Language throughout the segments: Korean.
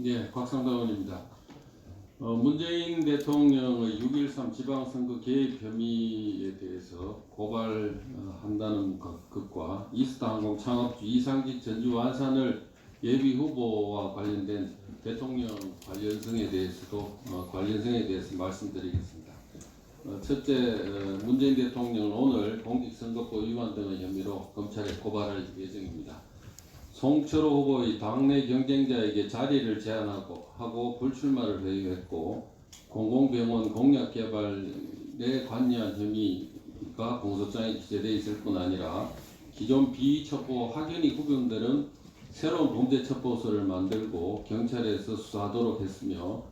예, 곽상도원입니다. 문재인 대통령의 6.13 지방선거 개입 혐의에 대해서 고발한다는 것과 이스타항공 창업주 이상직 전주 완산을 예비 후보와 관련된 대통령 관련성에 대해서 말씀드리겠습니다. 첫째, 문재인 대통령은 오늘 공직선거법 위반 등의 혐의로 검찰에 고발할 예정입니다. 송철호 후보의 당내 경쟁자에게 자리를 제안하고 불출마를 회유했고 공공병원 공약 개발에 관여한 혐의가 공소장에 기재되어 있을 뿐 아니라 기존 비첩보 확연히 구경되는 새로운 범죄 첩보서를 만들고 경찰에서 수사하도록 했으며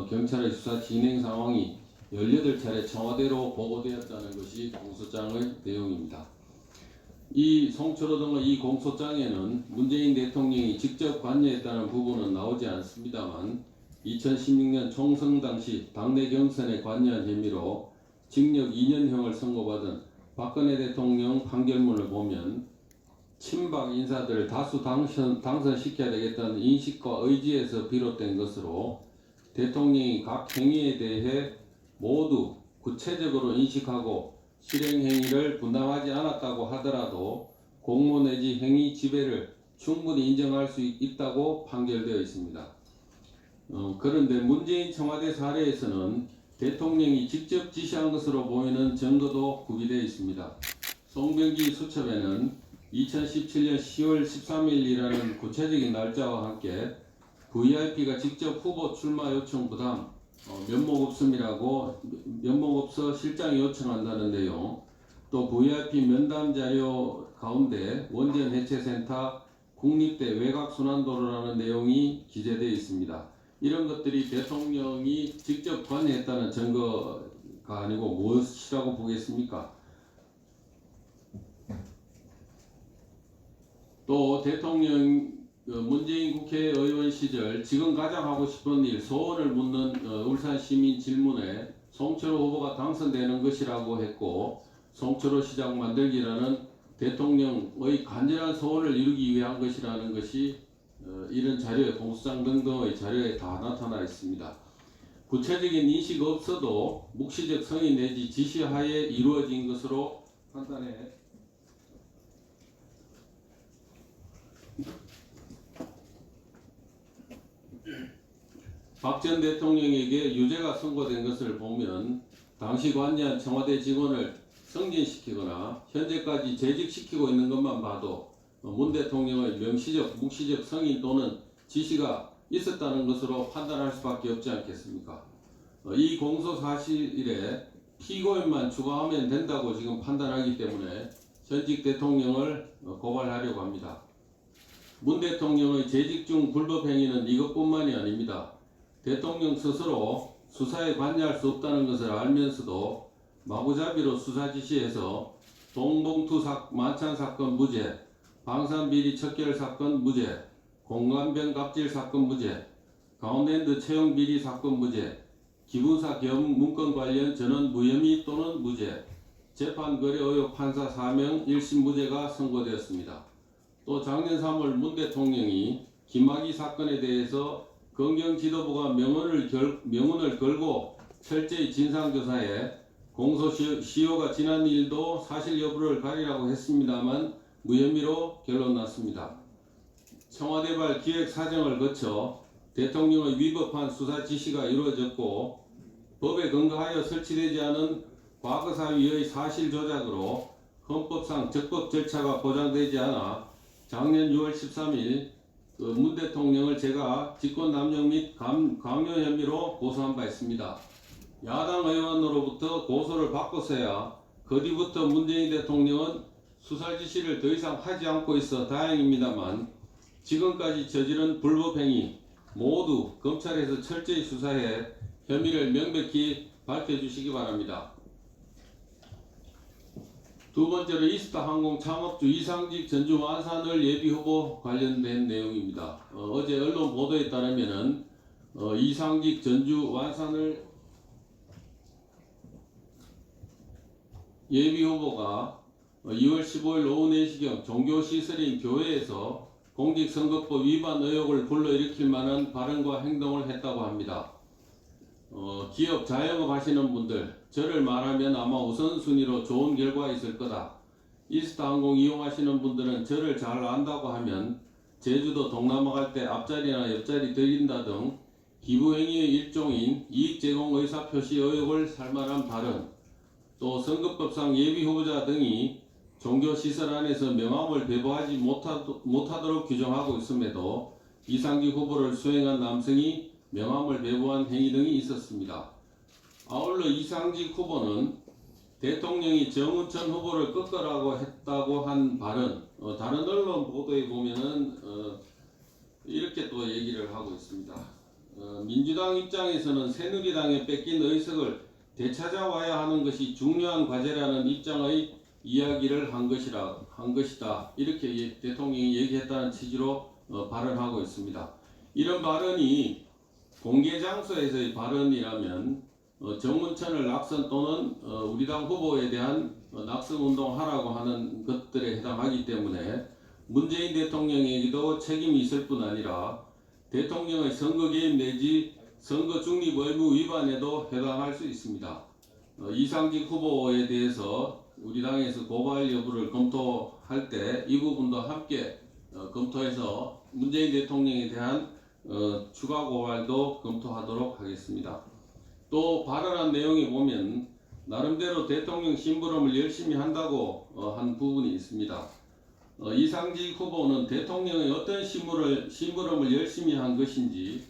경찰의 수사 진행 상황이 18차례 청와대로 보고되었다는 것이 공소장의 내용입니다. 이 송철호 등의 이 공소장에는 문재인 대통령이 직접 관여했다는 부분은 나오지 않습니다만 2016년 총선 당시 당내 경선에 관여한 혐의로 징역 2년형을 선고받은 박근혜 대통령 판결문을 보면 친박 인사들을 다수 당선시켜야 되겠다는 인식과 의지에서 비롯된 것으로 대통령이 각 행위에 대해 모두 구체적으로 인식하고 실행행위를 분담하지 않았다고 하더라도 공모 내지 행위 지배를 충분히 인정할 수 있다고 판결되어 있습니다. 그런데 문재인 청와대 사례에서는 대통령이 직접 지시한 것으로 보이는 증거도 구비되어 있습니다. 송병기 수첩에는 2017년 10월 13일이라는 구체적인 날짜와 함께 VIP가 직접 후보 출마 요청 부담 면목 없어 실장이 요청한다는 내용, 또 VIP 면담 자료 가운데 원전 해체센터 국립대 외곽순환도로라는 내용이 기재되어 있습니다. 이런 것들이 대통령이 직접 관여했다는 증거가 아니고 무엇이라고 보겠습니까? 또 대통령 문재인 국회의원 시절 지금 가장 하고 싶은 일 소원을 묻는 울산 시민 질문에 송철호 후보가 당선되는 것이라고 했고 송철호 시장 만들기라는 대통령의 간절한 소원을 이루기 위한 것이라는 것이 이런 자료에 공소장 등등의 자료에 다 나타나 있습니다. 구체적인 인식 없어도 묵시적 성의 내지 지시하에 이루어진 것으로 판단해 박 전 대통령에게 유죄가 선고된 것을 보면 당시 관여한 청와대 직원을 승진시키거나 현재까지 재직시키고 있는 것만 봐도 문 대통령의 묵시적 성의 또는 지시가 있었다는 것으로 판단할 수밖에 없지 않겠습니까? 이 공소 사실에 피고인만 추가하면 된다고 지금 판단하기 때문에 현직 대통령을 고발하려고 합니다. 문 대통령의 재직 중 불법 행위는 이것뿐만이 아닙니다. 대통령 스스로 수사에 관여할 수 없다는 것을 알면서도 마구잡이로 수사 지시해서 동봉투 만찬 사건 무죄, 방산비리 척결 사건 무죄, 공관병 갑질 사건 무죄, 가운데랜드 채용 비리 사건 무죄, 기부사 겸 문건 관련 전원 무혐의 또는 무죄, 재판 거래 의혹 판사 4명 1심 무죄가 선고되었습니다. 또 작년 3월 문 대통령이 김학의 사건에 대해서 검경 지도부가 명운을 걸고 철저히 진상조사해 공소시효가 지난 일도 사실 여부를 가리라고 했습니다만 무혐의로 결론 났습니다. 청와대발 기획사정을 거쳐 대통령의 위법한 수사 지시가 이루어졌고 법에 근거하여 설치되지 않은 과거사위의 사실 조작으로 헌법상 적법 절차가 보장되지 않아 작년 6월 13일 문 대통령을 제가 직권남용 및 강요 혐의로 고소한 바 있습니다. 야당 의원으로부터 고소를 받고서야 그 뒤부터 문재인 대통령은 수사 지시를 더 이상 하지 않고 있어 다행입니다만 지금까지 저지른 불법행위 모두 검찰에서 철저히 수사해 혐의를 명백히 밝혀주시기 바랍니다. 두 번째로 이스타항공 창업주 이상직 전주 완산을 예비후보 관련된 내용입니다. 어제 언론 보도에 따르면 이상직 전주 완산을 예비후보가 2월 15일 오후 4시경 종교시설인 교회에서 공직선거법 위반 의혹을 불러일으킬 만한 발언과 행동을 했다고 합니다. 기업 자영업 하시는 분들, 저를 말하면 아마 우선순위로 좋은 결과 있을 거다. 이스타항공 이용하시는 분들은 저를 잘 안다고 하면 제주도 동남아 갈 때 앞자리나 옆자리 드린다 등 기부행위의 일종인 이익제공 의사표시 의혹을 살만한 발언, 또 선거법상 예비후보자 등이 종교시설 안에서 명함을 배부하지 못하도록 규정하고 있음에도 이상직 후보를 수행한 남성이 명함을 배부한 행위 등이 있었습니다. 아울러 이상직 후보는 대통령이 정운천 후보를 꺾으라고 했다고 한 발언, 다른 언론 보도에 보면은 이렇게 또 얘기를 하고 있습니다. 민주당 입장에서는 새누리당에 뺏긴 의석을 되찾아와야 하는 것이 중요한 과제라는 입장의 이야기를 한 것이다. 이렇게 대통령이 얘기했다는 취지로 발언하고 있습니다. 이런 발언이 공개 장소에서의 발언이라면 정문천을 낙선 또는 우리 당 후보에 대한 낙선 운동하라고 하는 것들에 해당하기 때문에 문재인 대통령에게도 책임이 있을 뿐 아니라 대통령의 선거 개입 내지 선거 중립 의무 위반에도 해당할 수 있습니다. 이상직 후보에 대해서 우리 당에서 고발 여부를 검토할 때 이 부분도 함께 검토해서 문재인 대통령에 대한 추가 고발도 검토하도록 하겠습니다. 또 발언한 내용에 보면 나름대로 대통령 심부름을 열심히 한다고 한 부분이 있습니다. 이상직 후보는 대통령의 어떤 심부름을 열심히 한 것인지,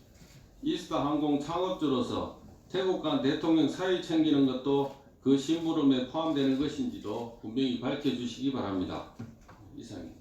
이스타항공 창업주로서 태국 간 대통령 사위 챙기는 것도 그 심부름에 포함되는 것인지도 분명히 밝혀주시기 바랍니다. 이상입니다.